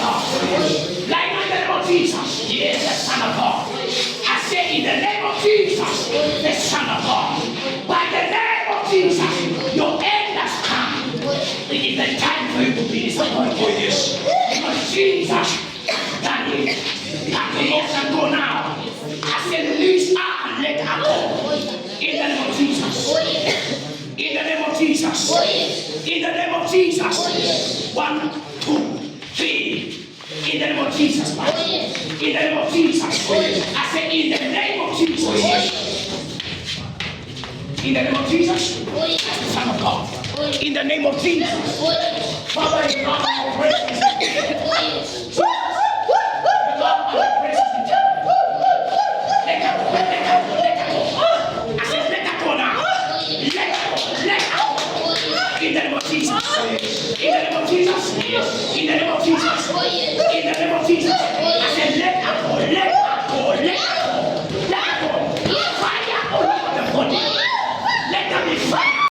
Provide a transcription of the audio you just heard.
God. Right now in the name of Jesus, he is the Son of God. I say in the name of Jesus, the Son of God. By the name of Jesus, your end has come. It is the time for you to be disappointed. Because Jesus, that is, that can go now. I say release her and let her go. In the name of Jesus. In the name of Jesus. In the name of Jesus. 1, 2, 3. In the name of Jesus. In the name of Jesus. I say in the name of Jesus. In the name of Jesus. Son of God. In the name of Jesus. Father, in the name of Jesus. In the name of Jesus. In the name of Jesus. In the name of Jesus. In the name of Jesus.